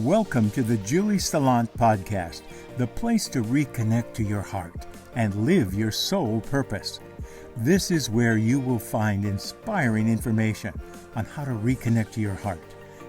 Welcome to the Julie Salant Podcast, the place to reconnect to your heart and live your soul purpose. This is where you will find inspiring information on how to reconnect to your heart,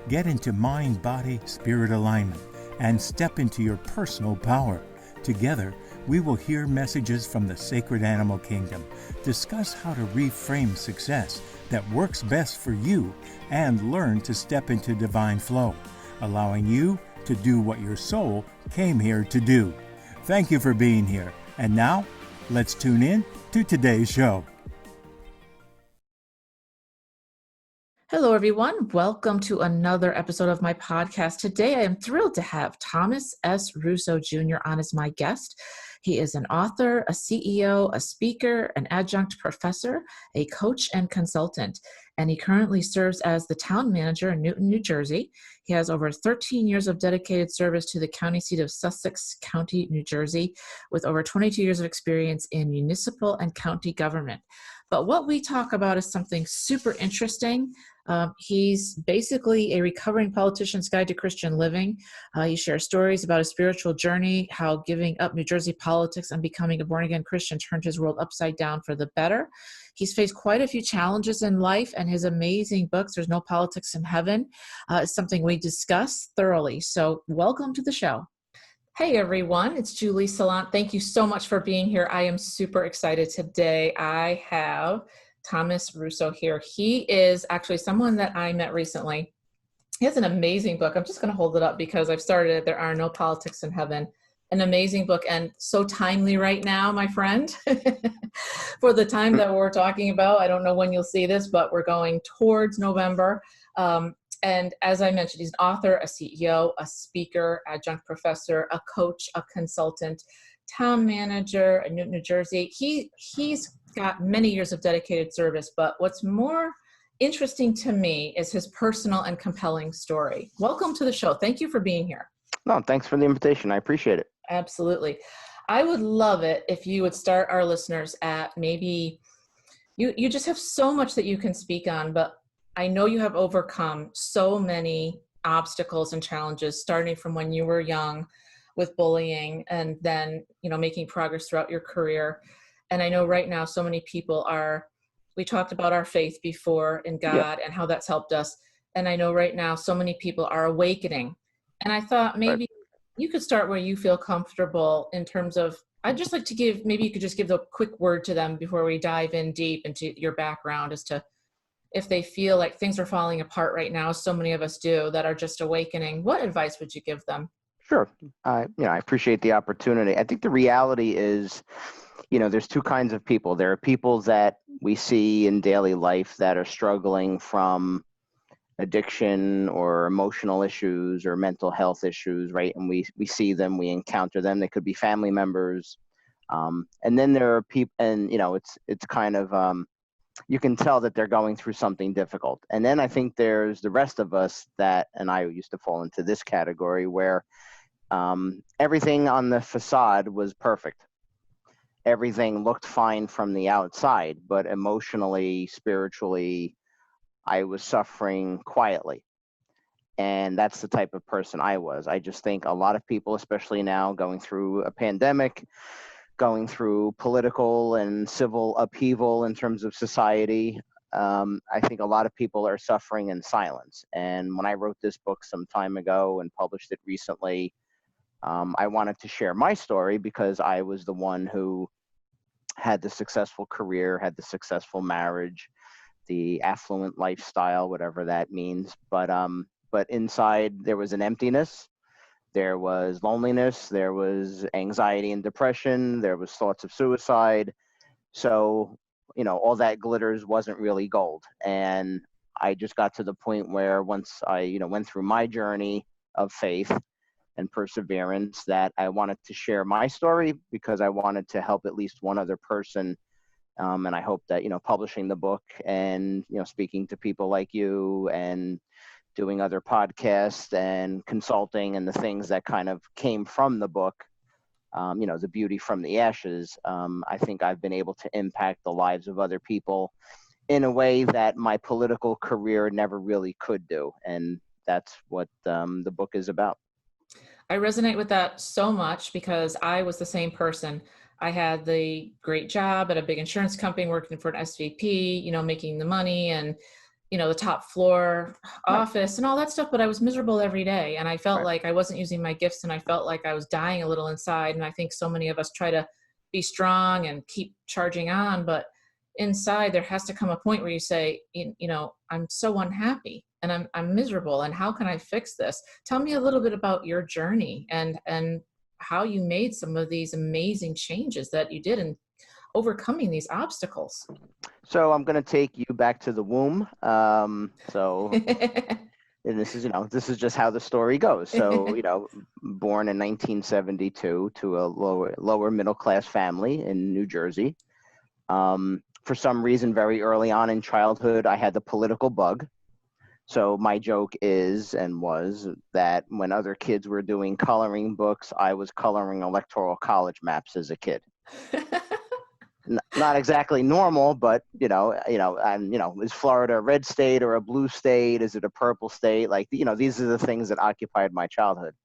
get into mind, body, spirit alignment, and step into your personal power. Together, we will hear messages from the sacred animal kingdom, discuss how to reframe success that works best for you, and learn to step into divine flow, allowing you to do what your soul came here to do. Thank you for being here. And now, let's tune in to today's show. Hello, everyone. Welcome to another episode of my podcast. Today, I am thrilled to have Thomas S. Russo Jr. on as my guest. He is an author, a CEO, a speaker, an adjunct professor, a coach, and consultant. And he currently serves as the town manager in Newton, New Jersey. He has over 13 years of dedicated service to the county seat of Sussex County, New Jersey, with over 22 years of experience in municipal and county government. But what we talk about is something super interesting. He's basically a recovering politician's guide to Christian living. He shares stories about his spiritual journey, how giving up New Jersey politics and becoming a born-again Christian turned his world upside down for the better. He's faced quite a few challenges in life, and his amazing books, There's No Politics in Heaven, is something we discuss thoroughly. So welcome to the show. Hey everyone, it's Julie Salant. Thank you so much for being here. I am super excited today. I have Thomas Russo here. He is actually someone that I met recently. He has an amazing book. I'm just going to hold it up because I've started it. There Are No Politics in Heaven. An amazing book and so timely right now, my friend, for the time that we're talking about. I don't know when you'll see this, but we're going towards November. And as I mentioned, he's an author, a CEO, a speaker, adjunct professor, a coach, a consultant, town manager in Newton, New Jersey. He's got many years of dedicated service, but what's more interesting to me is his personal and compelling story. Welcome to the show. Thank you for being here. No, thanks for the invitation. I appreciate it. Absolutely. I would love it if you would start our listeners at maybe, you just have so much that you can speak on, but I know you have overcome so many obstacles and challenges, starting from when you were young with bullying and then, making progress throughout your career. And I know right now so many people we talked about our faith before in God and how that's helped us. And I know right now so many people are awakening. And I thought maybe you could start where you feel comfortable in terms of, I'd just like to maybe you could just give a quick word to them before we dive in deep into your background as to if they feel like things are falling apart right now, so many of us do, that are just awakening. What advice would you give them? Sure. I appreciate the opportunity. I think the reality is, there's two kinds of people. There are people that we see in daily life that are struggling from addiction or emotional issues or mental health issues, right? And we see them, we encounter them. They could be family members. And then there are people, and, it's kind of, you can tell that they're going through something difficult. And then I think there's the rest of us and I used to fall into this category where everything on the facade was perfect. Everything looked fine from the outside, but emotionally, spiritually, I was suffering quietly. And that's the type of person I was. I just think a lot of people, especially now going through a pandemic, going through political and civil upheaval in terms of society, I think a lot of people are suffering in silence. And when I wrote this book some time ago and published it recently, I wanted to share my story because I was the one who had the successful career, had the successful marriage, the affluent lifestyle, whatever that means. But inside there was an emptiness. There was loneliness, there was anxiety and depression, there was thoughts of suicide. So, all that glitters wasn't really gold. And I just got to the point where once I, went through my journey of faith and perseverance, that I wanted to share my story because I wanted to help at least one other person. And I hope that, publishing the book and, speaking to people like you and doing other podcasts and consulting and the things that kind of came from the book, the beauty from the ashes, I think I've been able to impact the lives of other people in a way that my political career never really could do. And that's what the book is about. I resonate with that so much because I was the same person. I had the great job at a big insurance company working for an SVP, making the money and, the top floor Right. office and all that stuff, but I was miserable every day. And I felt Right. like I wasn't using my gifts and I felt like I was dying a little inside. And I think so many of us try to be strong and keep charging on, but inside there has to come a point where you say, I'm so unhappy and I'm miserable. And how can I fix this? Tell me a little bit about your journey and how you made some of these amazing changes that you did in overcoming these obstacles. So I'm going to take you back to the womb. And this is just how the story goes. So, born in 1972 to a lower middle class family in New Jersey. For some reason, very early on in childhood, I had the political bug. So my joke is and was that when other kids were doing coloring books, I was coloring electoral college maps as a kid. Not exactly normal, but is Florida a red state or a blue state? Is it a purple state? Like, these are the things that occupied my childhood.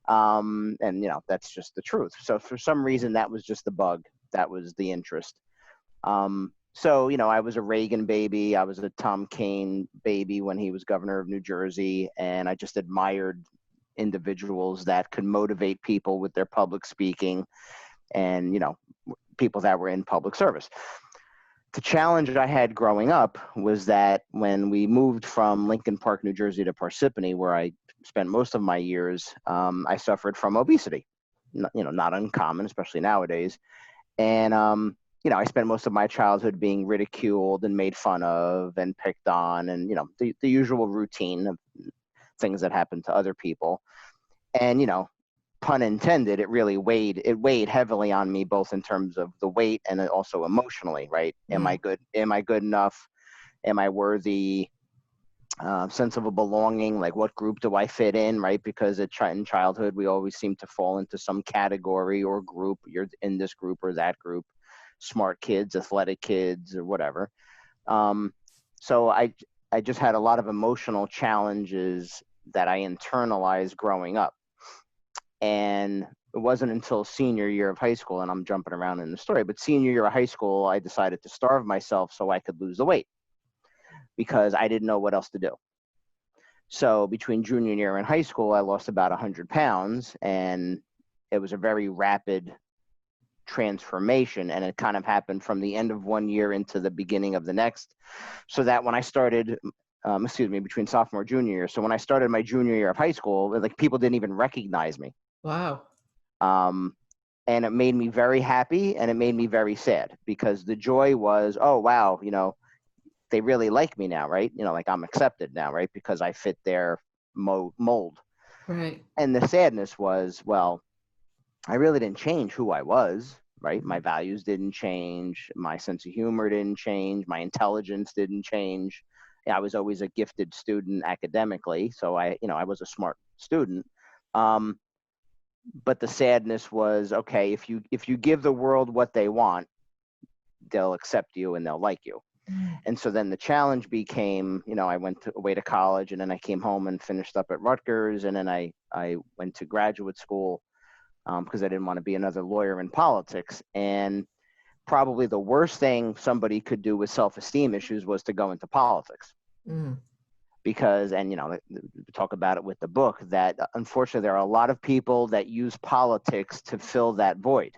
And that's just the truth. So for some reason, that was just the bug. That was the interest. So, I was a Reagan baby. I was a Tom Kean baby when he was governor of New Jersey. And I just admired individuals that could motivate people with their public speaking and, people that were in public service. The challenge that I had growing up was that when we moved from Lincoln Park, New Jersey to Parsippany, where I spent most of my years, I suffered from obesity, not uncommon, especially nowadays. And, I spent most of my childhood being ridiculed and made fun of and picked on and, the usual routine of things that happen to other people. And, pun intended, it really weighed heavily on me, both in terms of the weight and also emotionally, right? Am I good enough? Am I worthy? Sense of a belonging, like what group do I fit in, right? Because in childhood, we always seem to fall into some category or group. You're in this group or that group, smart kids, athletic kids, or whatever. So I just had a lot of emotional challenges that I internalized growing up. And it wasn't until senior year of high school, and I'm jumping around in the story, but senior year of high school, I decided to starve myself so I could lose the weight because I didn't know what else to do. So between junior year and high school, I lost about 100 pounds, and it was a very rapid transformation, and it kind of happened from the end of one year into the beginning of the next. So that when I started, between sophomore and junior year. So when I started my junior year of high school, like people didn't even recognize me. Wow. And it made me very happy and it made me very sad because the joy was, oh, wow, they really like me now, right? Like I'm accepted now, right? Because I fit their mold. Right. And the sadness was, well, I really didn't change who I was, right? My values didn't change. My sense of humor didn't change. My intelligence didn't change. I was always a gifted student academically. So I was a smart student. But the sadness was, okay, if you give the world what they want, they'll accept you and they'll like you. And so then the challenge became, I went away to college and then I came home and finished up at Rutgers. And then I went to graduate school because I didn't want to be another lawyer in politics. And probably the worst thing somebody could do with self-esteem issues was to go into politics. Because, and we talk about it with the book, that unfortunately there are a lot of people that use politics to fill that void.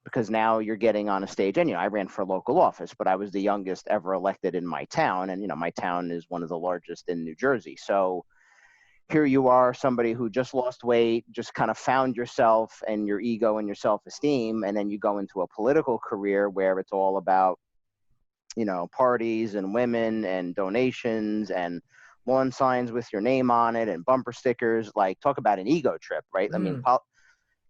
Because now you're getting on a stage, and I ran for local office, but I was the youngest ever elected in my town, and my town is one of the largest in New Jersey. So here you are, somebody who just lost weight, just kind of found yourself and your ego and your self-esteem, and then you go into a political career where it's all about parties and women and donations and lawn signs with your name on it and bumper stickers. Like, talk about an ego trip, right? I mean,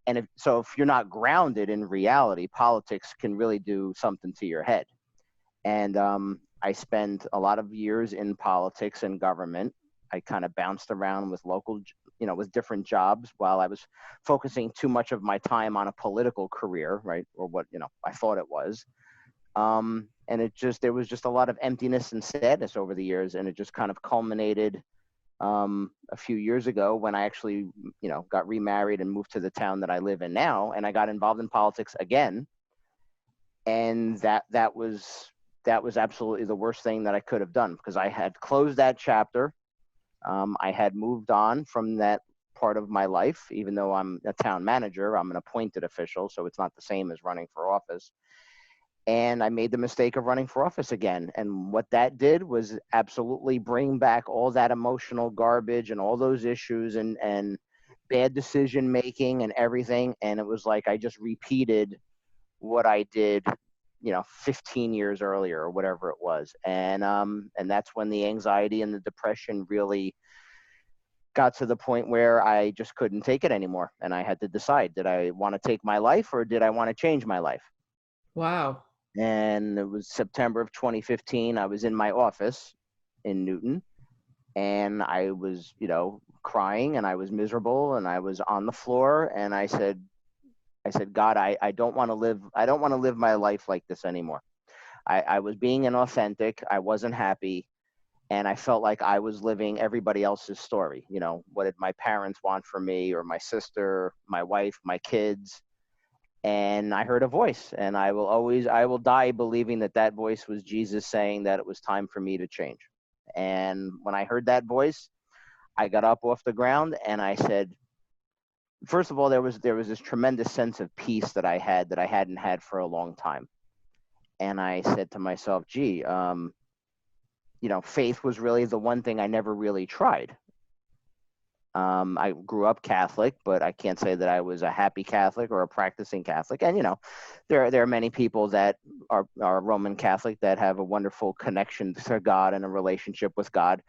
if you're not grounded in reality, politics can really do something to your head. And I spent a lot of years in politics and government. I kind of bounced around with with different jobs while I was focusing too much of my time on a political career, right? Or what, I thought it was. And there was just a lot of emptiness and sadness over the years. And it just kind of culminated a few years ago when I actually, got remarried and moved to the town that I live in now, and I got involved in politics again. And that was absolutely the worst thing that I could have done, because I had closed that chapter. I had moved on from that part of my life. Even though I'm a town manager, I'm an appointed official, so it's not the same as running for office. And I made the mistake of running for office again. And what that did was absolutely bring back all that emotional garbage and all those issues and bad decision making and everything. And it was like I just repeated what I did, 15 years earlier or whatever it was. And that's when the anxiety and the depression really got to the point where I just couldn't take it anymore. And I had to decide, did I want to take my life or did I want to change my life? Wow. And it was September of 2015. I was in my office in Newton, and I was, crying, and I was miserable, and I was on the floor, and I said, God, I don't want to live my life like this anymore. I was being inauthentic. I wasn't happy. And I felt like I was living everybody else's story. What did my parents want for me, or my sister, my wife, my kids? And I heard a voice, and I will die believing that voice was Jesus saying that it was time for me to change. And when I heard that voice, I got up off the ground and I said, first of all, there was this tremendous sense of peace that I hadn't had for a long time. And I said to myself, gee, faith was really the one thing I never really tried. I grew up Catholic, but I can't say that I was a happy Catholic or a practicing Catholic. And, there are many people that are Roman Catholic that have a wonderful connection to God and a relationship with God.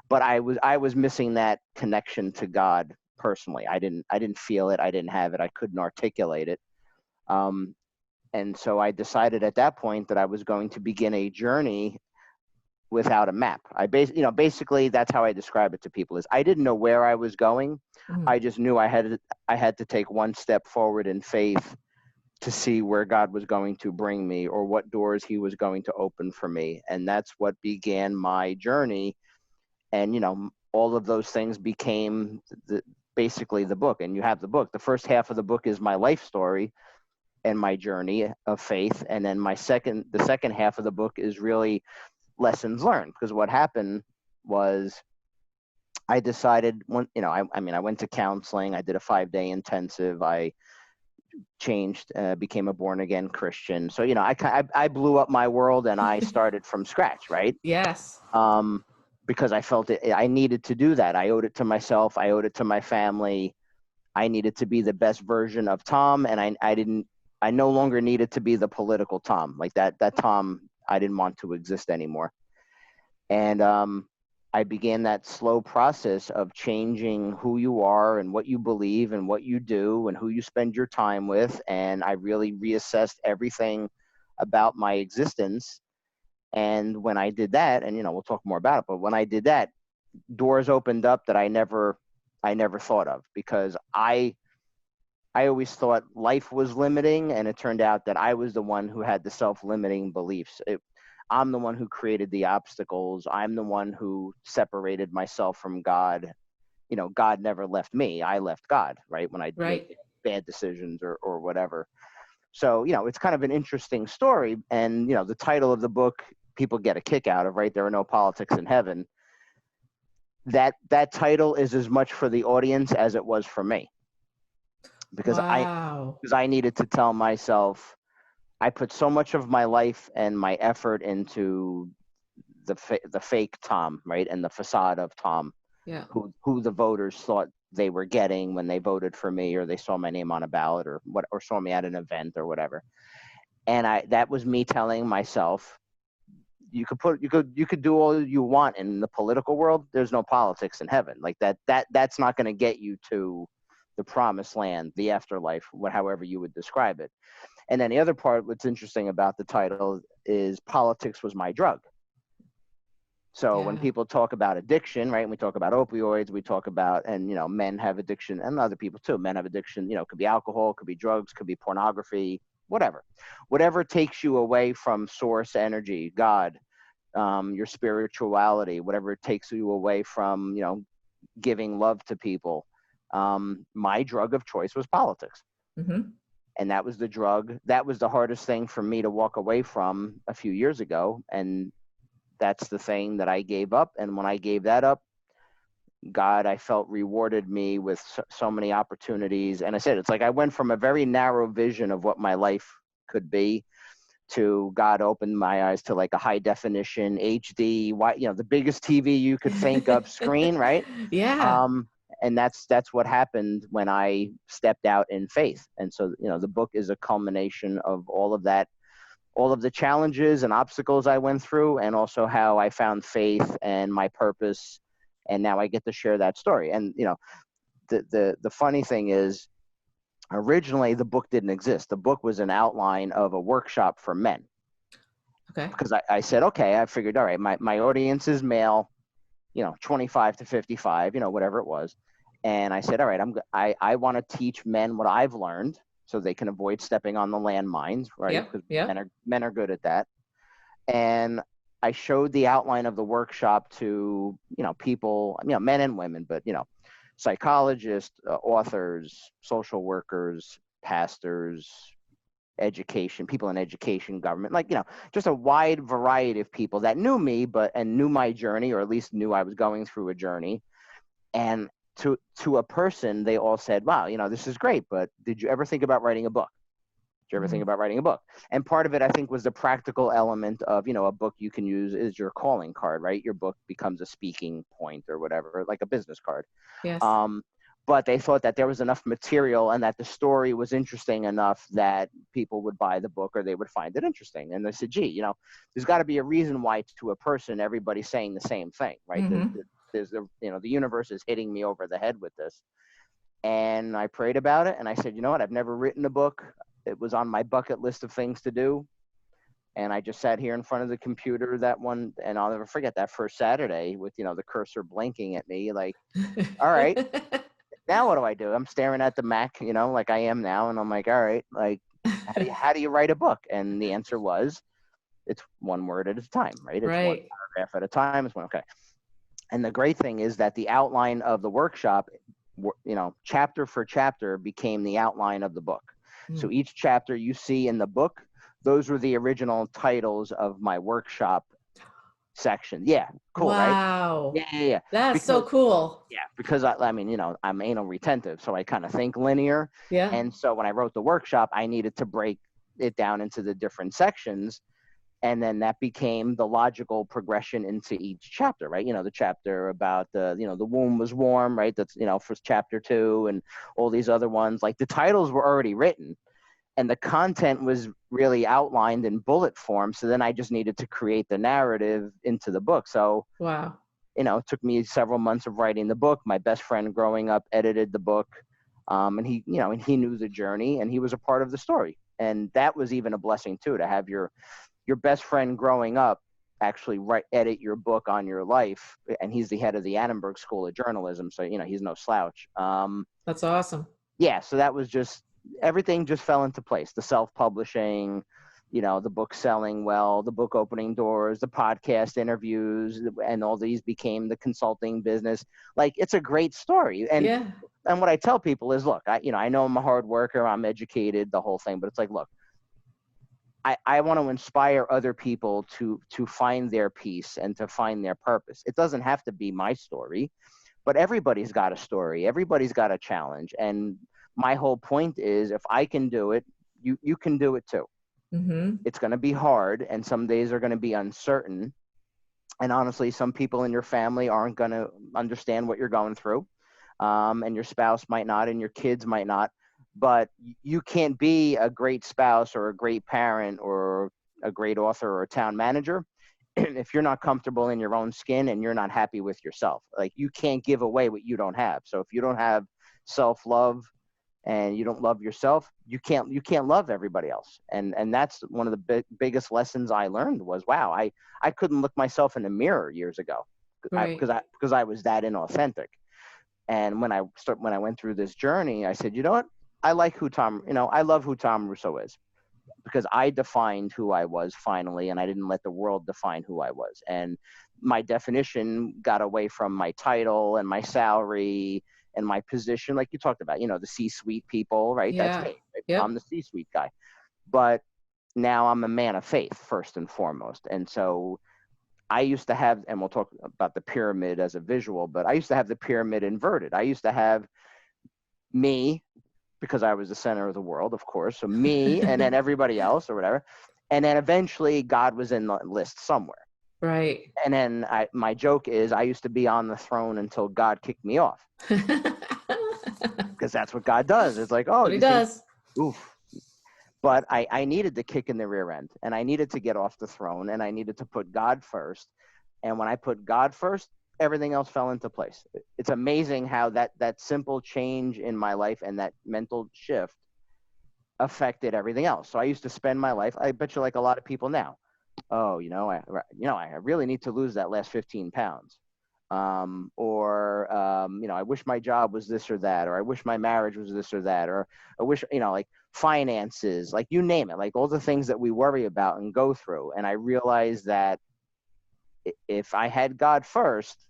But I was missing that connection to God personally. I didn't feel it. I didn't have it. I couldn't articulate it. And so I decided at that point that I was going to begin a journey without a map. Basically that's how I describe it to people, is I didn't know where I was going. Mm. I just knew I had to take one step forward in faith to see where God was going to bring me, or what doors he was going to open for me. And that's what began my journey. And, all of those things became basically the book. And you have the book. The first half of the book is my life story and my journey of faith. And then the second half of the book is really lessons learned, because what happened was I decided I went to counseling. I did a 5-day intensive. I changed, became a born again Christian. So, I blew up my world and I started from scratch. Right. Yes. Because I felt I needed to do that. I owed it to myself. I owed it to my family. I needed to be the best version of Tom. And I no longer needed to be the political Tom. Like that Tom, I didn't want to exist anymore. And I began that slow process of changing who you are and what you believe and what you do and who you spend your time with. And I really reassessed everything about my existence. And when I did that, and we'll talk more about it, but when I did that, doors opened up that I never thought of, because I always thought life was limiting, and it turned out that I was the one who had the self-limiting beliefs. I'm the one who created the obstacles. I'm the one who separated myself from God. God never left me. I left God, right? When I made bad decisions or whatever. So, it's kind of an interesting story. And, the title of the book, people get a kick out of, right? There are no politics in heaven. That title is as much for the audience as it was for me. Because I needed to tell myself, I put so much of my life and my effort into the fake Tom, right? And the facade of Tom, who the voters thought they were getting when they voted for me, or they saw my name on a ballot, or saw me at an event or whatever. And that was me telling myself, you could do all you want in the political world. There's no politics in heaven. Like that's not going to get you to the promised land, the afterlife, however you would describe it. And then the other part, what's interesting about the title, is politics was my drug. So when people talk about addiction, right, and we talk about opioids, we talk about, and, men have addiction, and other people too. Men have addiction, it could be alcohol, could be drugs, could be pornography, whatever takes you away from source energy, God, your spirituality, whatever takes you away from, giving love to people, my drug of choice was politics. Mm-hmm. And that was the drug. That was the hardest thing for me to walk away from a few years ago. And that's the thing that I gave up. And when I gave that up, God, I felt, rewarded me with so many opportunities. And I said, it's like I went from a very narrow vision of what my life could be to God opened my eyes to like a high definition HD, the biggest TV you could think of screen, right? Yeah. And that's what happened when I stepped out in faith. And so, the book is a culmination of all of that, all of the challenges and obstacles I went through, and also how I found faith and my purpose. And now I get to share that story. And, the funny thing is, originally the book didn't exist. The book was an outline of a workshop for men. Okay. Because I said, okay, I figured, all right, my audience is male, 25 to 55, whatever it was. And I said, all right, I want to teach men what I've learned so they can avoid stepping on the landmines, right? Because men are good at that. And I showed the outline of the workshop to, people, men and women, but, psychologists, authors, social workers, pastors, people in education, government, just a wide variety of people that knew me, and knew my journey, or at least knew I was going through a journey. And to a person, they all said, wow, this is great, but did you ever think about writing a book? Did you ever think about writing a book? And part of it, I think, was the practical element of, a book you can use is your calling card, right? Your book becomes a speaking point or whatever, like a business card. Yes. But they thought that there was enough material and that the story was interesting enough that people would buy the book or they would find it interesting. And they said, gee, there's got to be a reason why to a person, everybody's saying the same thing, right? Mm-hmm. There's the universe is hitting me over the head with this. And I prayed about it and I said, you know what? I've never written a book. It was on my bucket list of things to do. And I just sat here in front of the computer and I'll never forget that first Saturday with, the cursor blinking at me, like, all right, now what do I do? I'm staring at the Mac, like I am now. And I'm like, all right, like, how do you write a book? And the answer was, it's one word at a time, right? It's right. one paragraph at a time. Okay. And the great thing is that the outline of the workshop, chapter for chapter became the outline of the book. So each chapter you see in the book, those were the original titles of my workshop section. Yeah. Cool. Wow. Right? Yeah. That's so cool. Yeah. Because I'm anal retentive. So I kind of think linear. Yeah. And so when I wrote the workshop, I needed to break it down into the different sections. And then that became the logical progression into each chapter, right? The chapter about the womb was warm, right? That's, for chapter 2 and all these other ones. Like the titles were already written and the content was really outlined in bullet form. So then I just needed to create the narrative into the book. So, wow. It took me several months of writing the book. My best friend growing up edited the book. And he knew the journey and he was a part of the story. And that was even a blessing too, to have your best friend growing up actually edit your book on your life. And he's the head of the Annenberg School of Journalism. So, he's no slouch. That's awesome. Yeah. So that was everything just fell into place. The self-publishing, the book selling well, the book opening doors, the podcast interviews, and all these became the consulting business. Like, it's a great story. And what I tell people is, look, I know I'm a hard worker, I'm educated, the whole thing, but it's like, look, I want to inspire other people to find their peace and to find their purpose. It doesn't have to be my story, but everybody's got a story. Everybody's got a challenge. And my whole point is, if I can do it, you can do it too. Mm-hmm. It's going to be hard, and some days are going to be uncertain. And honestly, some people in your family aren't going to understand what you're going through, and your spouse might not, and your kids might not. But you can't be a great spouse or a great parent or a great author or a town manager if you're not comfortable in your own skin and you're not happy with yourself. Like, you can't give away what you don't have. So if you don't have self-love and you don't love yourself, you can't love everybody else. And that's one of the biggest lessons I learned was, wow, I couldn't look myself in the mirror years ago, right. because I was that inauthentic. And when I went through this journey, I said, you know what? I love who Tom Russo is. because I defined who I was finally, and I didn't let the world define who I was. And my definition got away from my title and my salary and my position, like you talked about, the C-suite people, right? That's Yeah. me. Right? I'm Yep. the C-suite guy. But now I'm a man of faith, first and foremost. And so I used to have, and we'll talk about the pyramid as a visual, but I used to have the pyramid inverted. I used to have me, because I was the center of the world, of course. So me, and then everybody else or whatever. And then eventually God was in the list somewhere. Right. And then my joke is I used to be on the throne until God kicked me off, because that's what God does. It's like, oh, What he you think, does. oof. But I needed the kick in the rear end, and I needed to get off the throne, and I needed to put God first. And when I put God first, everything else fell into place. It's amazing how that simple change in my life and that mental shift affected everything else. So I used to spend my life, I bet you like a lot of people now, oh, I really need to lose that last 15 pounds. I wish my job was this or that, or I wish my marriage was this or that, or I wish, like finances, like you name it, like all the things that we worry about and go through. And I realized that if I had God first,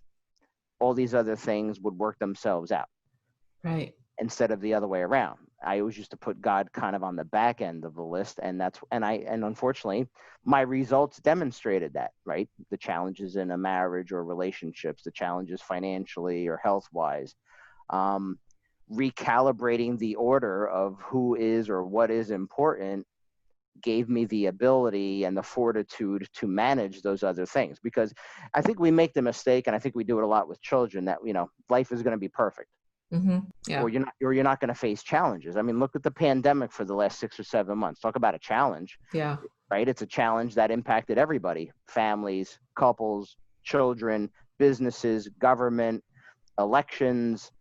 all these other things would work themselves out. Right. Instead of the other way around. I always used to put God kind of on the back end of the list. And unfortunately, my results demonstrated that, right? The challenges in a marriage or relationships, the challenges financially or health wise, recalibrating the order of who is or what is important gave me the ability and the fortitude to manage those other things. Because I think we make the mistake, and I think we do it a lot with children, that, life is going to be perfect. Mm-hmm. Yeah. Or you're not going to face challenges. I mean, look at the pandemic for the last 6 or 7 months. Talk about a challenge, Yeah. right? It's a challenge that impacted everybody: families, couples, children, businesses, government, elections,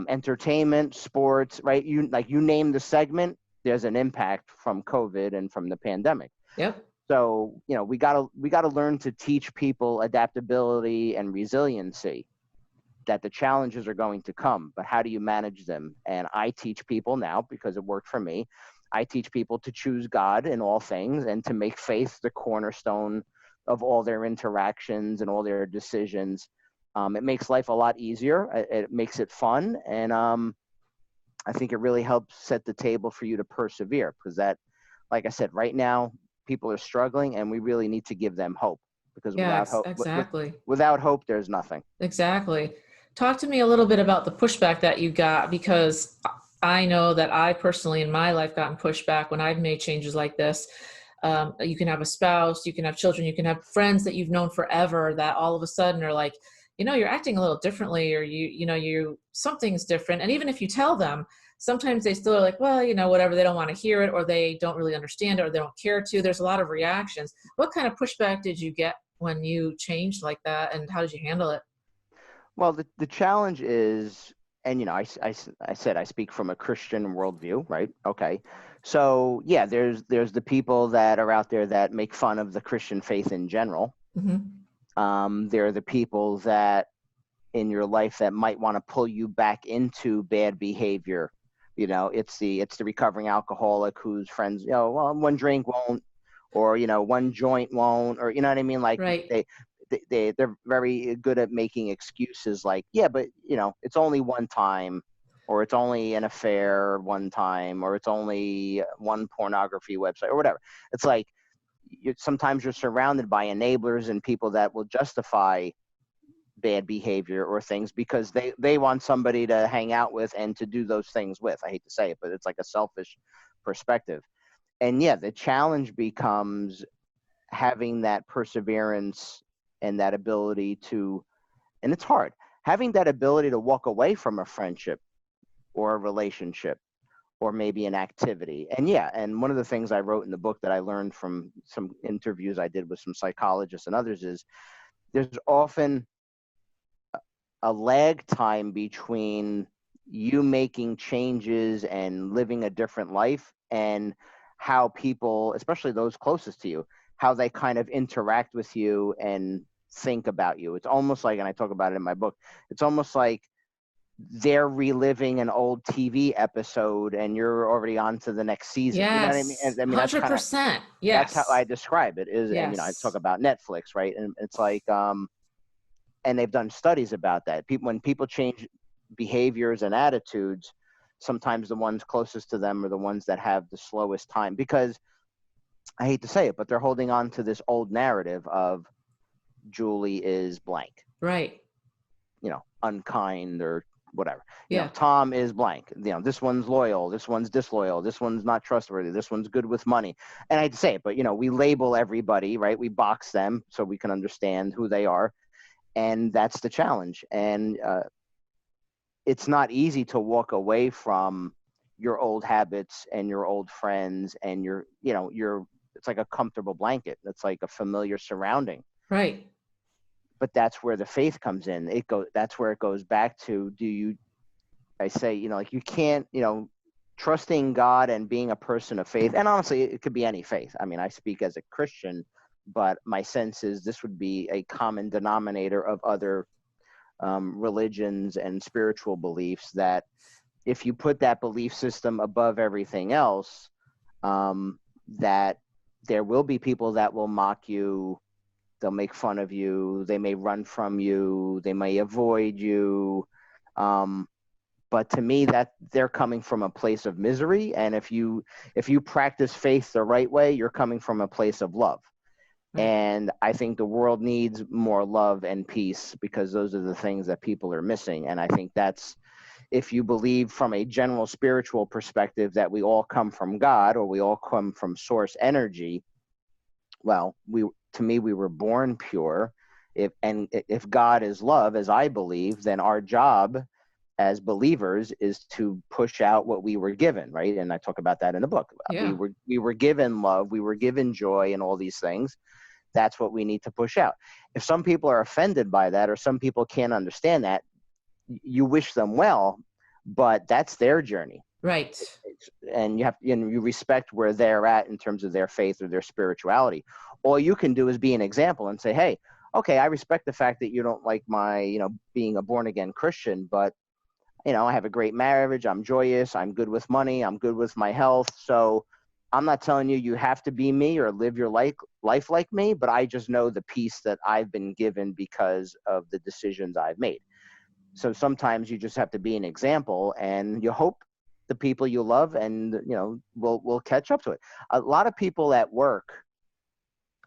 entertainment, sports, right? You name the segment, there's an impact from COVID and from the pandemic. Yep. So, we gotta learn to teach people adaptability and resiliency, that the challenges are going to come, but how do you manage them? And I teach people now, because it worked for me, I teach people to choose God in all things and to make faith the cornerstone of all their interactions and all their decisions. It makes life a lot easier. It makes it fun. And I think it really helps set the table for you to persevere, because that, like I said, right now, people are struggling, and we really need to give them hope, because Yeah. without hope, Exactly. without hope, there's nothing. Exactly. Talk to me a little bit about the pushback that you got, because I know that I personally in my life gotten pushback when I've made changes like this. You can have a spouse, you can have children, you can have friends that you've known forever that all of a sudden are like, you're acting a little differently, or something's different. And even if you tell them, sometimes they still are like, well, whatever, they don't want to hear it, or they don't really understand it, or they don't care to. There's a lot of reactions. What kind of pushback did you get when you changed like that, and how did you handle it? Well, the challenge is, and I said I speak from a Christian worldview, right? Okay, so yeah, there's the people that are out there that make fun of the Christian faith in general. Mm-hmm. There are the people that in your life that might want to pull you back into bad behavior. It's the recovering alcoholic whose friends, well, one drink won't, or one joint won't, or you know what I mean? Like Right. they're very good at making excuses, like, yeah, but it's only one time, or it's only an affair one time, or it's only one pornography website, or whatever. It's like sometimes you're surrounded by enablers and people that will justify bad behavior or things because they want somebody to hang out with and to do those things with. I hate to say it, but it's like a selfish perspective. And yeah, the challenge becomes having that perseverance and that ability to, and it's hard, having that ability to walk away from a friendship or a relationship or maybe an activity. And yeah, and one of the things I wrote in the book that I learned from some interviews I did with some psychologists and others is there's often a lag time between you making changes and living a different life and how people, especially those closest to you, how they kind of interact with you and think about you. It's almost like, and I talk about it in my book, it's almost like they're reliving an old TV episode and you're already on to the next season. You know what I mean? Yes. I mean, that's kind of, 100%. that's how Yes. I describe it is, and, I talk Yes. about Netflix, right? And it's like, and they've done studies about that. When people change behaviors and attitudes, sometimes the ones closest to them are the ones that have the slowest time, because I hate to say it, but they're holding on to this old narrative of Julie is blank, Right. unkind or whatever. Yeah. Tom is blank. This one's loyal, this one's disloyal, this one's not trustworthy, this one's good with money. And I hate to say it, but we label everybody, right? We box them so we can understand who they are. And that's the challenge. And it's not easy to walk away from your old habits and your old friends and it's like a comfortable blanket. It's like a familiar surrounding. Right. But that's where the faith comes in. That's where it goes back to, I say, like you can't, trusting God and being a person of faith. And honestly, it could be any faith. I mean, I speak as a Christian, but my sense is this would be a common denominator of other religions and spiritual beliefs, that if you put that belief system above everything else, that there will be people that will mock you, they'll make fun of you, they may run from you, they may avoid you. But to me, that they're coming from a place of misery. And if you practice faith the right way, you're coming from a place of love. Right. And I think the world needs more love and peace, because those are the things that people are missing. And I think that's, if you believe from a general spiritual perspective that we all come from God, or we all come from source energy, well, to me, we were born pure. If God is love, as I believe, then our job as believers is to push out what we were given, right? And I talk about that in the book. Yeah. We were given love, we were given joy, and all these things. That's what we need to push out. If some people are offended by that, or some people can't understand that, you wish them well, but that's their journey. Right. And you respect where they're at in terms of their faith or their spirituality. All you can do is be an example and say, hey, okay, I respect the fact that you don't like my, being a born again Christian, but I have a great marriage, I'm joyous, I'm good with money, I'm good with my health. So I'm not telling you have to be me or live your life like me, but I just know the peace that I've been given because of the decisions I've made. So sometimes you just have to be an example, and you hope the people you love and will catch up to it. A lot of people at work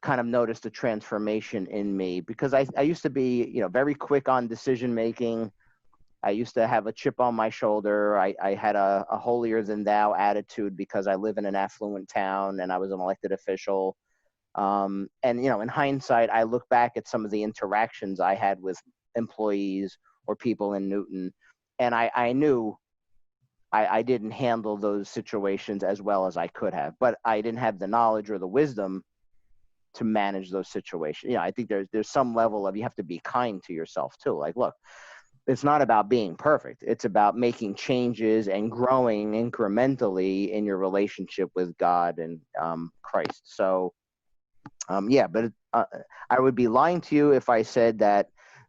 kind of noticed a transformation in me, because I used to be very quick on decision making. I used to have a chip on my shoulder. I had a holier than thou attitude because I live in an affluent town and I was an elected official. And in hindsight, I look back at some of the interactions I had with employees or people in Newton, and I knew I didn't handle those situations as well as I could have, but I didn't have the knowledge or the wisdom to manage those situations. I think there's some level of, you have to be kind to yourself too. Like, look, it's not about being perfect. It's about making changes and growing incrementally in your relationship with God and Christ. So, but I would be lying to you if I said that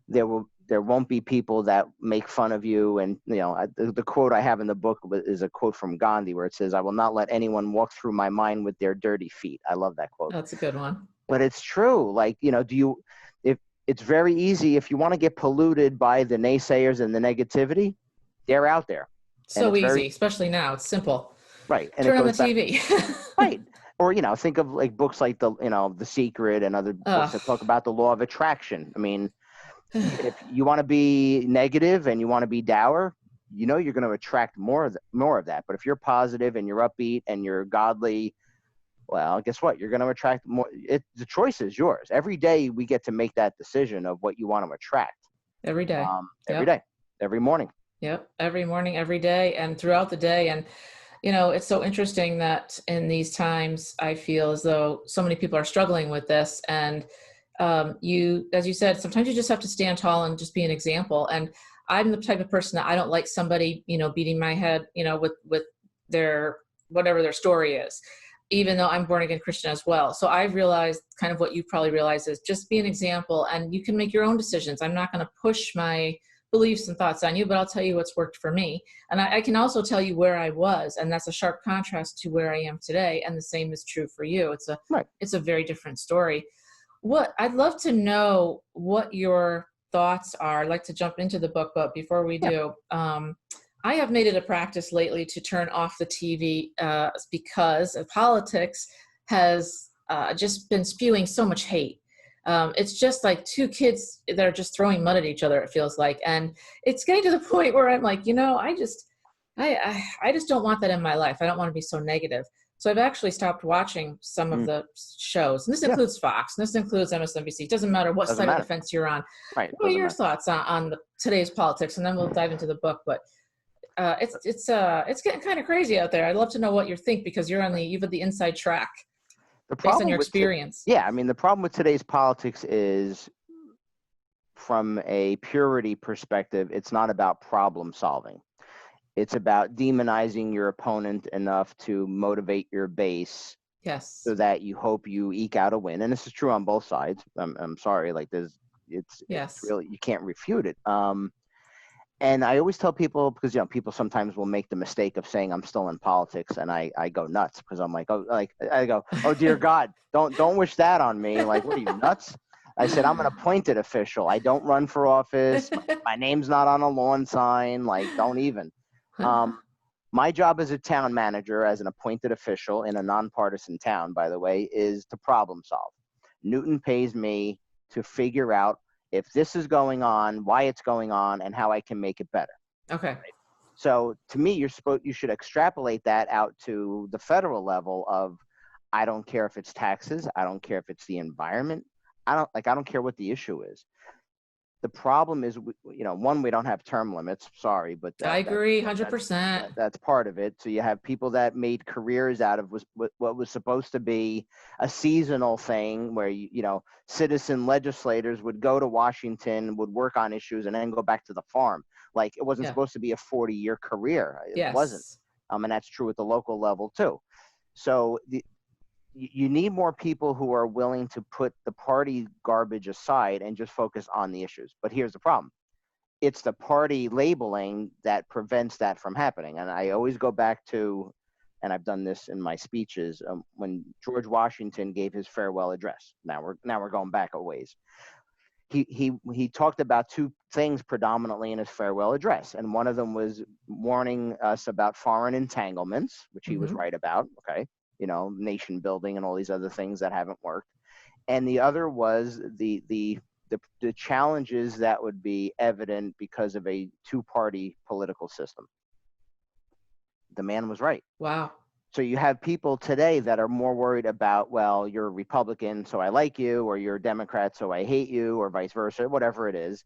there won't be people that make fun of you. And, the quote I have in the book is a quote from Gandhi where it says, "I will not let anyone walk through my mind with their dirty feet." I love that quote. That's a good one. But it's true. Like, it's very easy, if you want to get polluted by the naysayers and the negativity, they're out there. So easy, especially now. It's simple. Right. And turn on the TV. Right. Or, think of like books like The Secret and other books that talk about the law of attraction. I mean, if you want to be negative and you want to be dour, you're going to attract more of that. But if you're positive and you're upbeat and you're godly, well, guess what? You're going to attract more. The choice is yours. Every day we get to make that decision of what you want to attract. Every day. Every day. Every morning. Yep. Every morning, every day, and throughout the day. And, it's so interesting that in these times, I feel as though so many people are struggling with this. And as you said, sometimes you just have to stand tall and just be an example. And I'm the type of person that I don't like somebody, beating my head, with their, whatever their story is, even though I'm born again Christian as well. So I've realized kind of what you probably realize is just be an example, and you can make your own decisions. I'm not going to push my beliefs and thoughts on you, but I'll tell you what's worked for me. And I can also tell you where I was, and that's a sharp contrast to where I am today. And the same is true for you. It's a very different story. What I'd love to know what your thoughts are. I'd like to jump into the book, but before we do, I have made it a practice lately to turn off the TV because politics has just been spewing so much hate. It's just like two kids that are just throwing mud at each other, it feels like. And it's getting to the point where I'm like, I just don't want that in my life. I don't want to be so negative. So I've actually stopped watching some of the shows. And this includes Fox, and this includes MSNBC. It doesn't matter what side of the fence you're on. Right. What are your thoughts on today's politics? And then we'll dive into the book. But it's getting kind of crazy out there. I'd love to know what you think, because you've got the inside track. Based on your experience. The problem with today's politics is, from a purity perspective, it's not about problem solving. It's about demonizing your opponent enough to motivate your base. Yes. So that you hope you eke out a win. And this is true on both sides. I'm sorry, it's really, you can't refute it. And I always tell people, because people sometimes will make the mistake of saying I'm still in politics, and I go nuts, because I'm like, oh dear God, don't wish that on me. Like, what are you, nuts? I said, I'm an appointed official. I don't run for office. My name's not on a lawn sign. Like, don't even. My job as a town manager, as an appointed official in a nonpartisan town, by the way, is to problem solve. Newton pays me to figure out if this is going on, why it's going on, and how I can make it better. Okay. So to me, you should extrapolate that out to the federal level of, I don't care if it's taxes, I don't care if it's the environment, I don't care what the issue is. The problem is, one, we don't have term limits. Sorry, but I agree, 100%. That's part of it. So you have people that made careers out of what was supposed to be a seasonal thing, where citizen legislators would go to Washington, would work on issues, and then go back to the farm. Like, it wasn't supposed to be a 40-year career. It wasn't. And that's true at the local level too. So you need more people who are willing to put the party garbage aside and just focus on the issues. But here's the problem. It's the party labeling that prevents that from happening. And I always go back to, and I've done this in my speeches, when George Washington gave his farewell address. Now we're going back a ways. He talked about two things predominantly in his farewell address. And one of them was warning us about foreign entanglements, which he was right about. Okay. Nation building and all these other things that haven't worked. And the other was the challenges that would be evident because of a two-party political system. The man was right. Wow. So you have people today that are more worried about, well, you're a Republican, so I like you, or you're a Democrat, so I hate you, or vice versa, whatever it is,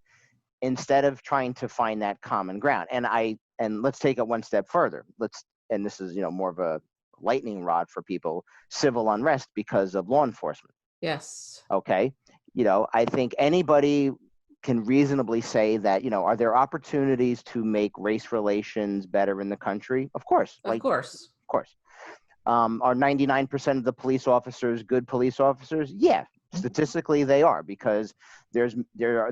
instead of trying to find that common ground. And let's take it one step further. And this is, more of a lightning rod for people, civil unrest because of law enforcement. Yes. Okay. I think anybody can reasonably say that, are there opportunities to make race relations better in the country? Of course. Of course. Are 99% of the police officers good police officers? Yeah. Statistically, they are, because there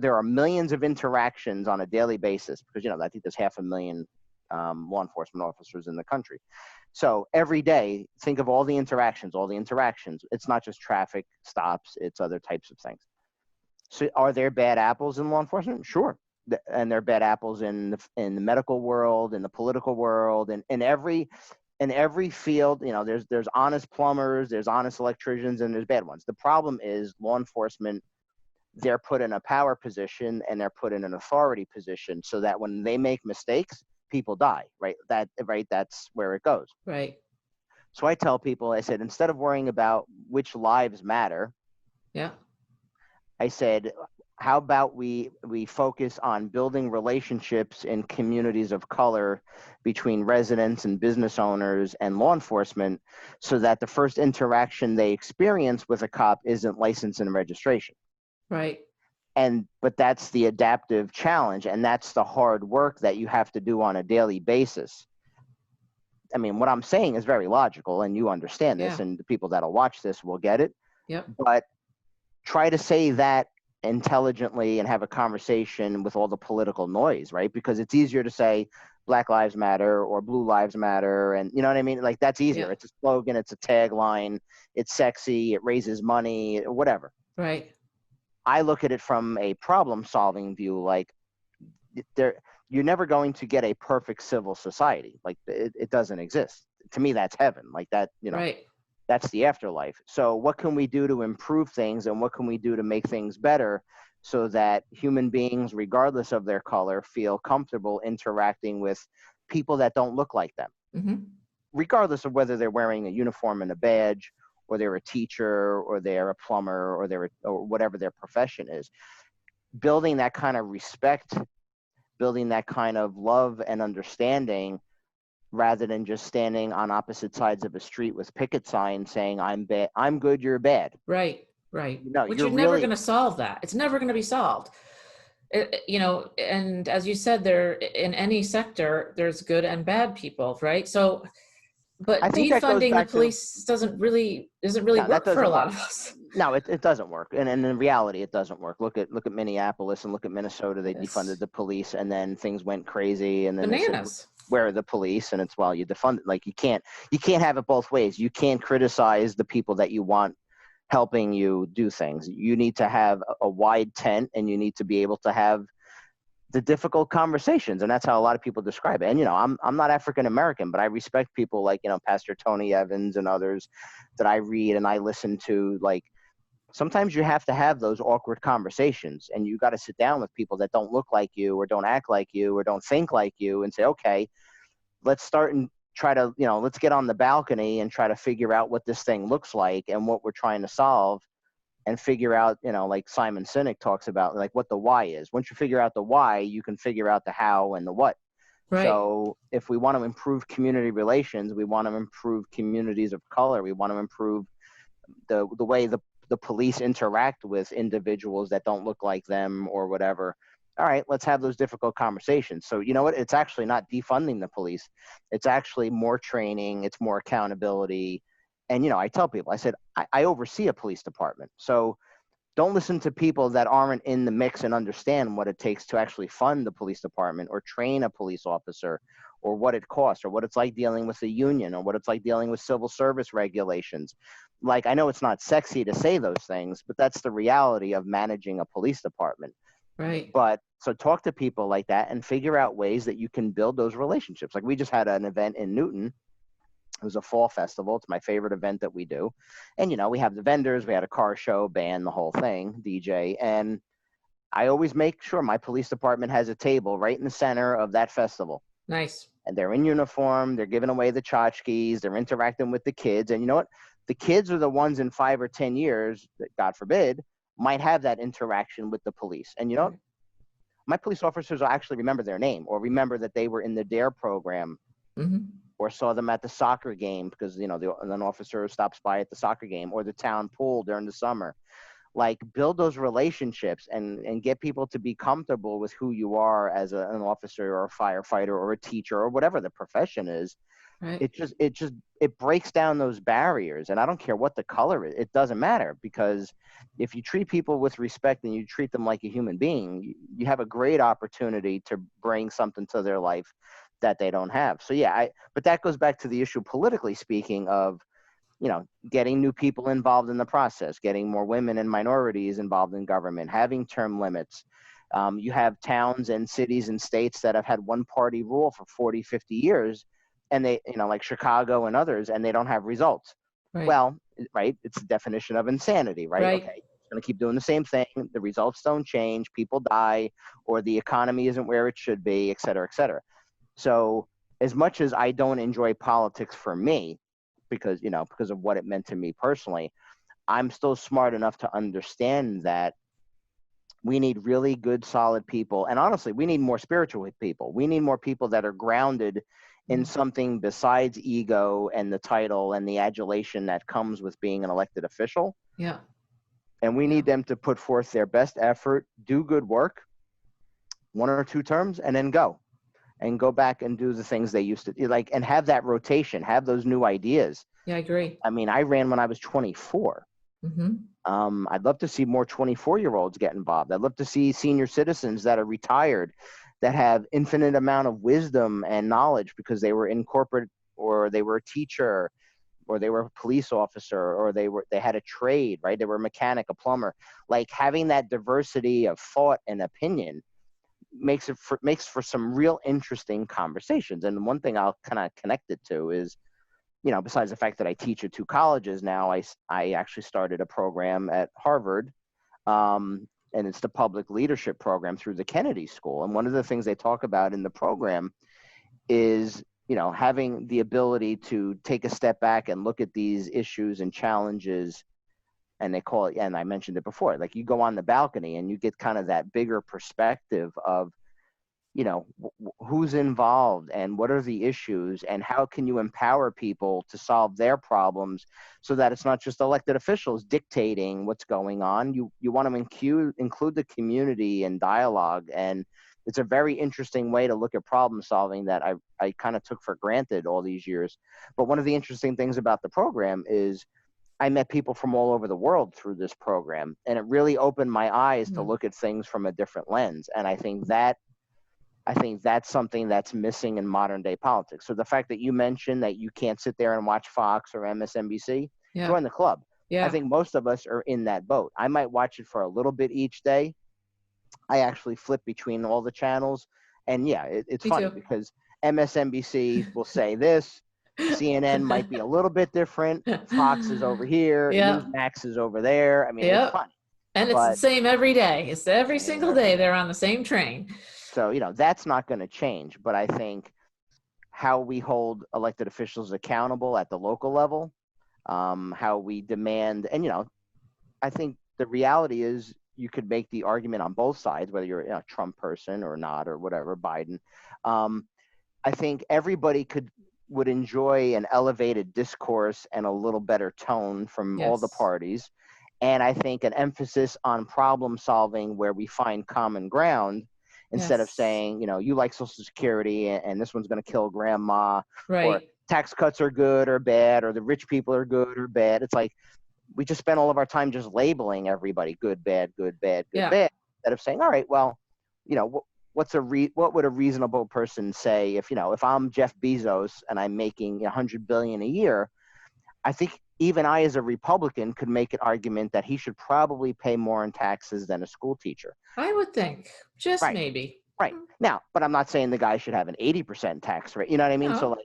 are millions of interactions on a daily basis, because, I think there's 500,000 law enforcement officers in the country. So every day, think of all the interactions. It's not just traffic stops, it's other types of things. So are there bad apples in law enforcement? Sure. And there are bad apples in the medical world, in the political world, and in every field. There's honest plumbers, there's honest electricians, and there's bad ones. The problem is law enforcement, they're put in a power position and they're put in an authority position, so that when they make mistakes, people die, right? That's where it goes. Right. So I tell people, I said, instead of worrying about which lives matter, I said, how about we focus on building relationships in communities of color between residents and business owners and law enforcement, so that the first interaction they experience with a cop isn't license and registration. Right. But that's the adaptive challenge, and that's the hard work that you have to do on a daily basis. I mean, what I'm saying is very logical, and you understand this, and the people that'll watch this will get it. Yep. But try to say that intelligently and have a conversation with all the political noise, right? Because it's easier to say Black Lives Matter or Blue Lives Matter, and you know what I mean? Like that's easier. Yeah. It's a slogan, it's a tagline, it's sexy, it raises money, whatever. Right. I look at it from a problem-solving view, like there, you're never going to get a perfect civil society. Like it doesn't exist. To me, that's heaven. Like that, Right. that's the afterlife. So what can we do to improve things, and what can we do to make things better so that human beings, regardless of their color, feel comfortable interacting with people that don't look like them, Mm-hmm. regardless of whether they're wearing a uniform and a badge, or they're a teacher, or they're a plumber, or whatever their profession is. Building that kind of respect, building that kind of love and understanding, rather than just standing on opposite sides of a street with picket signs saying I'm bad, I'm good, you're bad. Right. Right. No, But you're you're never really. going to solve that. It's never going to be solved. And as you said, there in any sector, there's good and bad people, right? So, but I think that goes defunding the back to police doesn't really no, that work for a doesn't lot work. of us. No, it doesn't work, and in reality, it doesn't work. Look at Minneapolis and look at Minnesota. They defunded It's the police, and then things went crazy, and then they said, bananas. "Where are the police?" And it's, well, you defund it. Like you can't have it both ways. You can't criticize the people that you want helping you do things. You need to have a wide tent, and you need to be able to have the difficult conversations, and that's how a lot of people describe it. And I'm not African American, but I respect people like Pastor Tony Evans and others that I read and I listen to. Like sometimes you have to have those awkward conversations, and you got to sit down with people that don't look like you or don't act like you or don't think like you and say, okay, let's start and try to let's get on the balcony and try to figure out what this thing looks like and what we're trying to solve, and figure out, like Simon Sinek talks about, like what the why is. Once you figure out the why, you can figure out the how and the what. Right. So if we want to improve community relations, we want to improve communities of color, we want to improve the way the police interact with individuals that don't look like them or whatever. All right, let's have those difficult conversations. So you know what? It's actually not defunding the police. It's actually more training. It's more accountability. And, I tell people, I said, I oversee a police department. So don't listen to people that aren't in the mix and understand what it takes to actually fund the police department or train a police officer, or what it costs, or what it's like dealing with a union, or what it's like dealing with civil service regulations. Like, I know it's not sexy to say those things, but that's the reality of managing a police department. Right. But so talk to people like that and figure out ways that you can build those relationships. Like we just had an event in Newton. It was a fall festival. It's my favorite event that we do. And, we have the vendors, we had a car show, band, the whole thing, DJ. And I always make sure my police department has a table right in the center of that festival. Nice. And they're in uniform. They're giving away the tchotchkes. They're interacting with the kids. And you know what? The kids are the ones in 5 or 10 years that, God forbid, might have that interaction with the police. And you know what? My police officers will actually remember their name, or remember that they were in the DARE program. Mm-hmm. Or saw them at the soccer game because, an officer stops by at the soccer game, or the town pool during the summer. Like, build those relationships and get people to be comfortable with who you are as an officer or a firefighter or a teacher or whatever the profession is. Right. It breaks down those barriers. And I don't care what the color is. It doesn't matter, because if you treat people with respect and you treat them like a human being, you have a great opportunity to bring something to their life that they don't have. So yeah, but that goes back to the issue, politically speaking, of getting new people involved in the process, getting more women and minorities involved in government, having term limits. You have towns and cities and states that have had one party rule for 40, 50 years, and they, like Chicago and others, and they don't have results. Right. Well, right, it's the definition of insanity, right? Right. Okay, it's going to keep doing the same thing. The results don't change, people die, or the economy isn't where it should be, et cetera, et cetera. So as much as I don't enjoy politics for me, because of what it meant to me personally, I'm still smart enough to understand that we need really good, solid people. And honestly, we need more spiritual people. We need more people that are grounded in something besides ego and the title and the adulation that comes with being an elected official. Yeah. And we need them to put forth their best effort, do good work, 1 or 2 terms, and then go back and do the things they used to do, like, and have that rotation, have those new ideas. Yeah, I agree. I mean, I ran when I was 24. I'd love to see more 24-year-olds get involved. I'd love to see senior citizens that are retired, that have infinite amount of wisdom and knowledge because they were in corporate, or they were a teacher, or they were a police officer, or they had a trade, right? They were a mechanic, a plumber. Like, having that diversity of thought and opinion makes for some real interesting conversations. And one thing I'll kind of connect it to is, besides the fact that I teach at 2 colleges now, I actually started a program at Harvard, and it's the public leadership program through the Kennedy School. And one of the things they talk about in the program is, having the ability to take a step back and look at these issues and challenges. And they call it, and I mentioned it before, like, you go on the balcony and you get kind of that bigger perspective of, who's involved and what are the issues and how can you empower people to solve their problems, so that it's not just elected officials dictating what's going on. You want to include the community in dialogue. And it's a very interesting way to look at problem solving that I kind of took for granted all these years. But one of the interesting things about the program is I met people from all over the world through this program, and it really opened my eyes to look at things from a different lens. And I think that's something that's missing in modern day politics. So the fact that you mentioned that you can't sit there and watch Fox or MSNBC, join the club. Yeah. I think most of us are in that boat. I might watch it for a little bit each day. I actually flip between all the channels. And yeah, it's funny because MSNBC will say this, CNN might be a little bit different, Fox is over here, Newsmax is over there. I mean, it's funny. And it's the same every day. It's every single day they're on the same train. So, that's not going to change. But I think how we hold elected officials accountable at the local level, how we demand, and, I think the reality is you could make the argument on both sides, whether you're a Trump person or not, or whatever, Biden. I think everybody would enjoy an elevated discourse and a little better tone from all the parties. And I think an emphasis on problem solving where we find common ground, instead of saying, you like Social Security and this one's going to kill grandma, or tax cuts are good or bad, or the rich people are good or bad. It's like, we just spend all of our time just labeling everybody good, bad, good, bad, good, bad, instead of saying, all right, well, what would a reasonable person say if I'm Jeff Bezos and I'm making $100 billion a year? I think even I, as a Republican, could make an argument that he should probably pay more in taxes than a school teacher. I would think, just maybe. Right. Now, but I'm not saying the guy should have an 80% tax rate. You know what I mean? No, so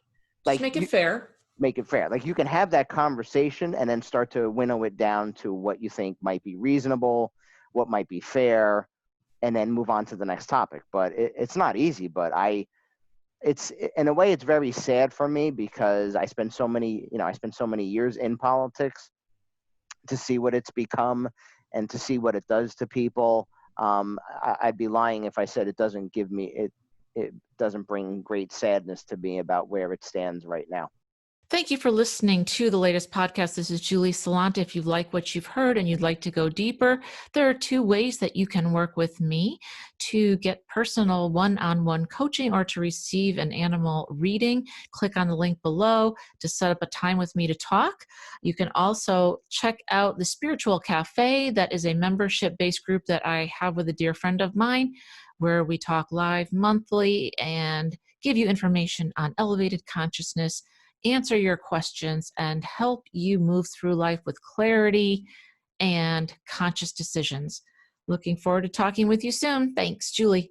just make it fair. Make it fair. Like, you can have that conversation and then start to winnow it down to what you think might be reasonable, what might be fair, and then move on to the next topic. But it's not easy. But it's in a way, it's very sad for me because I spent so many years in politics to see what it's become and to see what it does to people. I'd be lying if I said it doesn't give me it doesn't bring great sadness to me about where it stands right now. Thank you for listening to the latest podcast. This is Julie Salant. If you like what you've heard and you'd like to go deeper, there are 2 ways that you can work with me to get personal one-on-one coaching or to receive an animal reading. Click on the link below to set up a time with me to talk. You can also check out the Spiritual Cafe. That is a membership-based group that I have with a dear friend of mine, where we talk live monthly and give you information on elevated consciousness, answer your questions, and help you move through life with clarity and conscious decisions. Looking forward to talking with you soon. Thanks, Julie.